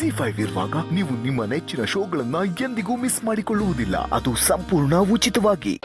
ZEE5 ಇರುವಾಗ ನೀವು ನಿಮ್ಮ ನೆಚ್ಚಿನ ಶೋಗಳನ್ನ ಎಂದಿಗೂ ಮಿಸ್ ಮಾಡಿಕೊಳ್ಳುವುದಿಲ್ಲ. ಅದು ಸಂಪೂರ್ಣ ಉಚಿತವಾಗಿ.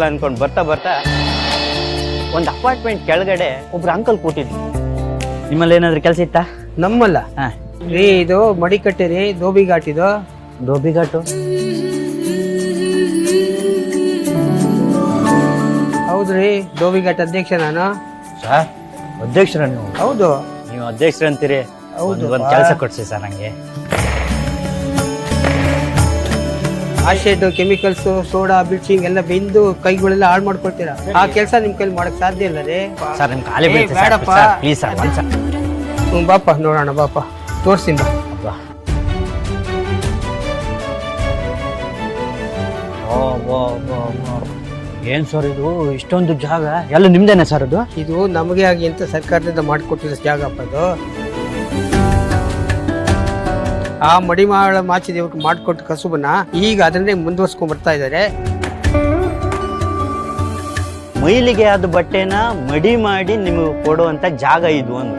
ಅನ್ಕೊಂಡು ಬರ್ತಾ ಬರ್ತಾ ಒಂದು ಅಪಾರ್ಟ್ಮೆಂಟ್ ಕೆಳಗಡೆ ಒಬ್ರು ಅಂಕಲ್ ಕೂತಿದ್ರು. ನಿಮ್ಮಲ್ಲಿ ಏನಾದ್ರು ಕೆಲಸ ಇತ್ತಾ? ನಮ್ಮಲ್ಲ ರೀ, ಇದು ಮಡಿಕಟ್ಟೆ ರೀ, ಧೋಬಿಘಾಟ್. ಇದು ಧೋಬಿಘಾಟು? ಹೌದ್ರಿ, ಧೋಬಿಘಾಟ್ ಅಧ್ಯಕ್ಷ ನಾನು. ಸರ್ ಅಧ್ಯಕ್ಷರ ನೀವು? ಹೌದು. ನೀವು ಅಧ್ಯಕ್ಷರ ಅಂತೀರಿ? ಹೌದು. ಒಂದು ಕೆಲಸ ಕೊಡ್ಸಿ ಸರ್ ನಂಗೆ. ಆಸಿಡ್, ಕೆಮಿಕಲ್ಸ್, ಸೋಡಾ, ಬ್ಲೀಚಿಂಗ್ ಎಲ್ಲ ಬೆಂದು ಕೈಗಳೆಲ್ಲ ಹಾಳು ಮಾಡ್ಕೊಳ್ತೀರಾ. ಆ ಕೆಲಸ ನಿಮ್ ಕೈಲಿ ಮಾಡಕ್ ಸಾಧ್ಯ ಇಲ್ಲ ರೀ. ಸರ್ ನಿಮ್ ಖಾಲಿ ಬೇಡಪ್ಪ, ಪ್ಲೀಸ್ ಸರ್. ಬಾಪ ನೋಡೋಣ, ಬಾಪ ತೋರ್ಸಿಂದ. ಏನ್ ಸರ್ ಇದು ಇಷ್ಟೊಂದು ಜಾಗ ಎಲ್ಲ ನಿಮ್ದೇನೆ ಸರ್? ಅದು ಇದು ನಮಗೆ ಆಗಿ ಅಂತ ಸರ್ಕಾರದಿಂದ ಮಾಡಿಕೊಟ್ಟಿರೋ ಜಾಗಪ್ಪ. ಅದು ಆ ಮಡಿಮಾಳ ಮಾಚಿದೇವ್ರಿಗೆ ಮಾಡಿಕೊಟ್ಟು ಕಸುಬನ್ನ ಈಗ ಅದನ್ನೇ ಮುಂದುವರ್ಸ್ಕೊಂಡ್ ಬರ್ತಾ ಇದ್ದಾರೆ. ಮೈಲಿಗೆ ಆದ ಬಟ್ಟೆನ ಮಡಿ ಮಾಡಿ ನಿಮಗೆ ಕೊಡುವಂತ ಜಾಗ ಇದು. ಒಂದು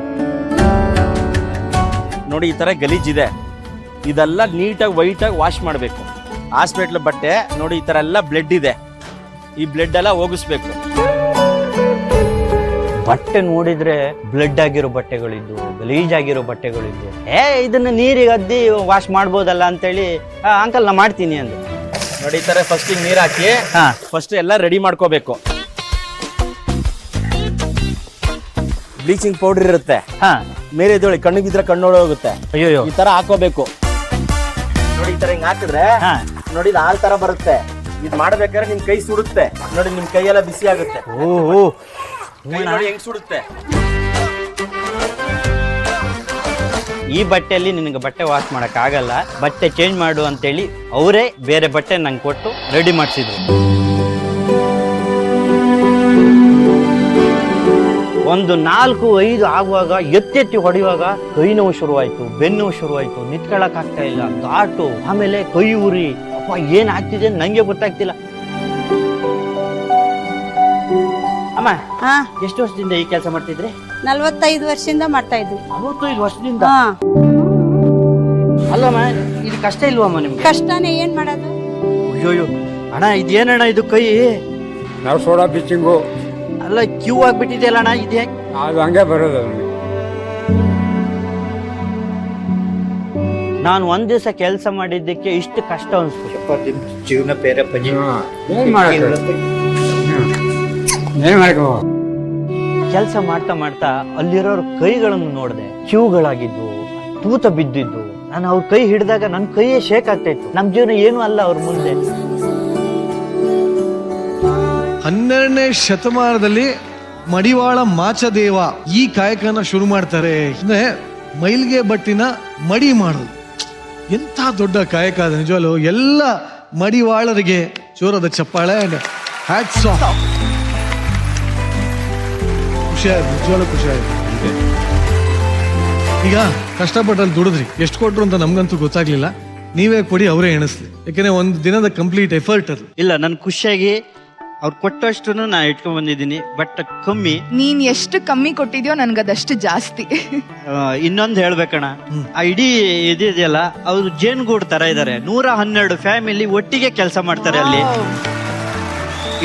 ನೋಡಿ, ಈ ತರ ಗಲೀಜಿದೆ, ಇದೆಲ್ಲ ನೀಟಾಗಿ ವೈಟಾಗಿ ವಾಶ್ ಮಾಡಬೇಕು. ಹಾಸ್ಪಿಟ್ಲ್ ಬಟ್ಟೆ ನೋಡಿ, ಈ ತರ ಎಲ್ಲ ಬ್ಲಡ್ ಇದೆ, ಈ ಬ್ಲಡ್ ಎಲ್ಲ ಹೋಗಿಸ್ಬೇಕು. ಬಟ್ಟೆ ನೋಡಿದ್ರೆ ಬ್ಲಡ್ ಆಗಿರೋ ಬಟ್ಟೆಗಳಿದ್ದು, ಗಲೀಜ್ ಆಗಿರೋ ಬಟ್ಟೆಗಳಿದ್ದು, ಇದನ್ನ ನೀರಿಗೆ ಅದ್ದಿ ವಾಶ್ ಮಾಡ್ಬೋದಲ್ಲ ಅಂತೇಳಿ ಅಂಕಲ್ ನಾ ಮಾಡ್ತೀನಿ ಅಂದೆ. ನೋಡಿ, ಈ ತರ ಫಸ್ಟ್ ನೀರ್ ಹಾಕಿ ಫಸ್ಟ್ ಎಲ್ಲ ರೆಡಿ ಮಾಡ್ಕೋಬೇಕು. ಬ್ಲೀಚಿಂಗ್ ಪೌಡರ್ ಇರುತ್ತೆ, ಮೇರೆ ಎದ್ದೊಳಿ ಕಣ್ಣಿಗೆ ಬಿದ್ರೆ ಕಣ್ಣೋಡ ಹೋಗುತ್ತೆ. ಅಯ್ಯೋ, ಈ ತರ ಹಾಕೋಬೇಕು. ನೋಡಿ, ಈ ತರ ಹಿಂಗ್ ಹಾಕಿದ್ರೆ ನೋಡಿ ಇದು ಹಾಲ್ ತರ ಬರುತ್ತೆ. ಇದು ಮಾಡ್ಬೇಕಾದ್ರೆ ನಿಮ್ ಕೈ ಸುಡುತ್ತೆ ನೋಡಿ, ನಿಮ್ ಕೈ ಎಲ್ಲ ಬಿಸಿ ಆಗುತ್ತೆ. ನೋಡಿ ಹೆಂಗ್ ಸುಡುತ್ತೆ. ಈ ಬಟ್ಟೆಯಲ್ಲಿ ನಿನಗೆ ಬಟ್ಟೆ ವಾಶ್ ಮಾಡಕ್ ಆಗಲ್ಲ, ಬಟ್ಟೆ ಚೇಂಜ್ ಮಾಡು ಅಂತೇಳಿ ಅವರೇ ಬೇರೆ ಬಟ್ಟೆ ನಂಗೆ ಕೊಟ್ಟು ರೆಡಿ ಮಾಡಿಸಿದ್ರು. ಒಂದು 4-5 ಆಗುವಾಗ ಎತ್ತೆತ್ತಿ ಹೊಡೆಯುವಾಗ ಕೈ ನೋವು ಶುರುವಾಯ್ತು, ಬೆನ್ನು ಶುರುವಾಯ್ತು, ನಿಂತ್ಕೊಳ್ಳಕ್ ಆಗ್ತಾ ಇಲ್ಲ, ಘಾಟು, ಆಮೇಲೆ ಕೈ ಉರಿ. ಅಪ್ಪ ಏನ್ ಆಗ್ತಿದೆ ನಂಗೆ ಗೊತ್ತಾಗ್ತಿಲ್ಲ. ಅಮ್ಮ, ಎಷ್ಟು ವರ್ಷದಿಂದ ಈ ಕೆಲಸ ಮಾಡ್ತಿದ್ರಿ? 45 ವರ್ಷದಿಂದ ಮಾಡ್ತಾ ಇದ್ವಿ. 45 ವರ್ಷದಿಂದ? ಅಲ್ಲಮ್ಮ, ಇದು ಕಷ್ಟ ಇಲ್ವಮ್ಮ ನಿಮ್ಗೆ? ಕಷ್ಟನೇ, ಏನ್ ಮಾಡೋದು? ಅಯ್ಯೋ ಅಣ್ಣ, ಇದೇನಣ್ಣ ಇದು ಕೈ? ನಾವು ಸೋಡಾ ಬ್ಲೀಚಿಂಗು ಅಲ್ಲ, ಕ್ಯೂ ಆಗ್ಬಿಟ್ಟಿದೆಯಲ್ಲ ಅಣ್ಣ, ಇದೆ ಅದು ಹಂಗೆ ಬರೋದು. ನಾನು ಒಂದ್ ದಿವಸ ಕೆಲಸ ಮಾಡಿದ್ದಕ್ಕೆ ಇಷ್ಟು ಕಷ್ಟ ಅನ್ಸ್ತು. ಜೀವನ ಬೇರೆ ಕೆಲಸ ಮಾಡ್ತಾ ಮಾಡ್ತಾ ಅಲ್ಲಿರೋರ್ ಕೈಗಳನ್ನು ನೋಡಿದೆ, ಕ್ಯೂಗಳಾಗಿದ್ದು, ತೂತ ಬಿದ್ದಿದ್ದು. ನಾನು ಅವ್ರ ಕೈ ಹಿಡಿದಾಗ ನನ್ನ ಕೈಯೇ ಶೇಕ್ ಆಗ್ತಾ ಇತ್ತು. ನಮ್ ಜೀವನ ಏನು ಅಲ್ಲ ಅವ್ರ ಮುಂದೆ. 12ನೇ ಶತಮಾನದಲ್ಲಿ ಮಡಿವಾಳ ಮಾಚದೇವ ಈ ಕಾಯಕನ ಶುರು ಮಾಡ್ತಾರೆ. ಅಂದ್ರೆ ಮೈಲ್ಗೆ ಬಟ್ಟಿನ ಮಡಿ ಮಾಡೋದು ಎಂತ ದೊಡ್ಡ ಕಾಯಕ ಅದು. ನಿಜವಾಗ್ಲೂ ಎಲ್ಲ ಮಡಿವಾಳರಿಗೆ ಜೋರದ ಚಪ್ಪಾಳೆ, ಹ್ಯಾಟ್ಸ್ ಆಫ್. ಖುಷಿಯಾಯ್ತು, ನಿಜವಾಗ್ಲೂ ಖುಷಿಯಾಯ್ತು. ಈಗ ಕಷ್ಟಪಟ್ಟಲ್ಲಿ ದುಡಿದ್ರಿ, ಎಷ್ಟು ಕೊಟ್ರು ಅಂತ ನಮ್ಗಂತೂ ಗೊತ್ತಾಗ್ಲಿಲ್ಲ. ನೀವೇ ಕೊಡಿ, ಅವರೇ ಎಣಿಸ್ಲಿ. ಯಾಕಂದ್ರೆ ಒಂದು ದಿನದ ಕಂಪ್ಲೀಟ್ ಎಫರ್ಟ್ ಅದು. ಇಲ್ಲ, ನನ್ ಖುಷಿಯಾಗಿ ಅವ್ರು ಕೊಟ್ಟಷ್ಟು ನಾ ಇಟ್ಕೊಂಡ್ ಬಂದಿದ್ದೀನಿ, ಬಟ್ ಕಮ್ಮಿ. ನೀನ್ ಎಷ್ಟು ಕಮ್ಮಿ ಕೊಟ್ಟಿದ್ಯೋ ನನ್ಗದಷ್ಟು ಜಾಸ್ತಿ. ಇನ್ನೊಂದು ಹೇಳ್ಬೇಕಣ್ಣ, ಆ ಇಡೀ ಇದೆಯಲ್ಲ, ಅವ್ರು ಜೇನುಗೂಡು ತರ ಇದಾರೆ. 112 ಫ್ಯಾಮಿಲಿ ಒಟ್ಟಿಗೆ ಕೆಲಸ ಮಾಡ್ತಾರೆ ಅಲ್ಲಿ.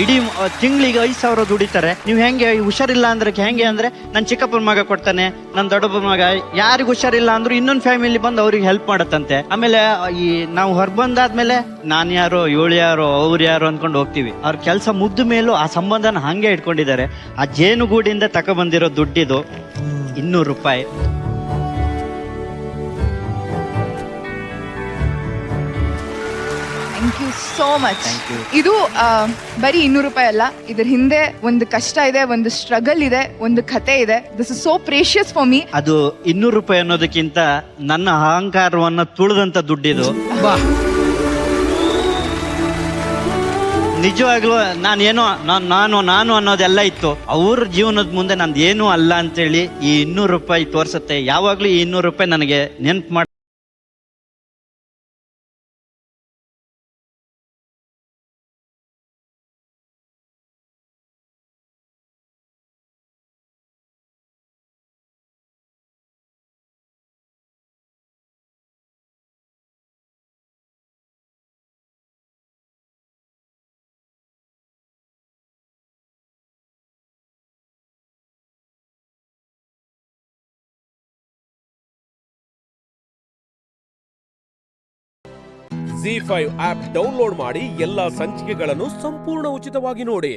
ಇಡೀ ತಿಂಗಳಿಗೆ 5,000 ದುಡಿತಾರೆ. ನೀವು ಹೆಂಗೆ ಹುಷಾರಿಲ್ಲ ಅಂದ್ರೆ ಹೆಂಗೆ ಅಂದ್ರೆ, ನನ್ನ ಚಿಕ್ಕಪ್ಪನ ಮಗ ಕೊಡ್ತಾನೆ, ನನ್ನ ದೊಡ್ಡಪ್ಪನ ಮಗ, ಯಾರಿಗೂ ಹುಷಾರಿಲ್ಲ ಅಂದ್ರೂ ಇನ್ನೊಂದು ಫ್ಯಾಮಿಲಿ ಬಂದು ಅವ್ರಿಗೆ ಹೆಲ್ಪ್ ಮಾಡತ್ತಂತೆ. ಆಮೇಲೆ ಈ ನಾವು ಹೊರಗೆ ಬಂದಾದ್ಮೇಲೆ ನಾನು ಯಾರೋ ಇವಳು ಯಾರೋ ಅವ್ರು ಯಾರೋ ಅಂದ್ಕೊಂಡು ಹೋಗ್ತೀವಿ. ಅವ್ರ ಕೆಲಸ ಮುಗ್ದ ಮೇಲೂ ಆ ಸಂಬಂಧನ ಹಂಗೆ ಇಟ್ಕೊಂಡಿದ್ದಾರೆ. ಆ ಜೇನುಗೂಡಿಂದ ತಗೊಬಂದಿರೋ ದುಡ್ಡಿದು 200 ರೂಪಾಯಿ. Thank you so much. ಇದು ಬರೀ 200 ರೂಪಾಯಿ ಅಲ್ಲ, ಇದ್ರ ಹಿಂದೆ ಒಂದು ಕಷ್ಟ ಇದೆ, ಒಂದು ಸ್ಟ್ರಗಲ್ ಇದೆ, ಒಂದು ಕತೆ ಇದೆ. This is so precious for me. ಅದು 200 ರೂಪಾಯಿ ಅನ್ನೋದಕ್ಕಿಂತ ನನ್ನ ಅಹಂಕಾರವನ್ನ ತುಳಿದಂತ ದುಡ್ಡಿದು. ನಿಜವಾಗ್ಲೂ ನಾನೇನೋ ನಾನು ಅನ್ನೋದೆಲ್ಲ ಇತ್ತು. ಅವ್ರ ಜೀವನದ ಮುಂದೆ ನಂದು ಏನೂ ಅಲ್ಲ ಅಂತೇಳಿ ಈ 200 ರೂಪಾಯಿ ತೋರ್ಸತ್ತೆ. ಯಾವಾಗ್ಲೂ ಈ 200 ರೂಪಾಯಿ ನನಗೆ ನೆನ್ಪು ಮಾಡಿ ZEE5 ಆಪ್ ಡೌನ್ಲೋಡ್ ಮಾಡಿ ಎಲ್ಲಾ ಸಂಚಿಕೆಗಳನ್ನು ಸಂಪೂರ್ಣ ಉಚಿತವಾಗಿ ನೋಡಿ.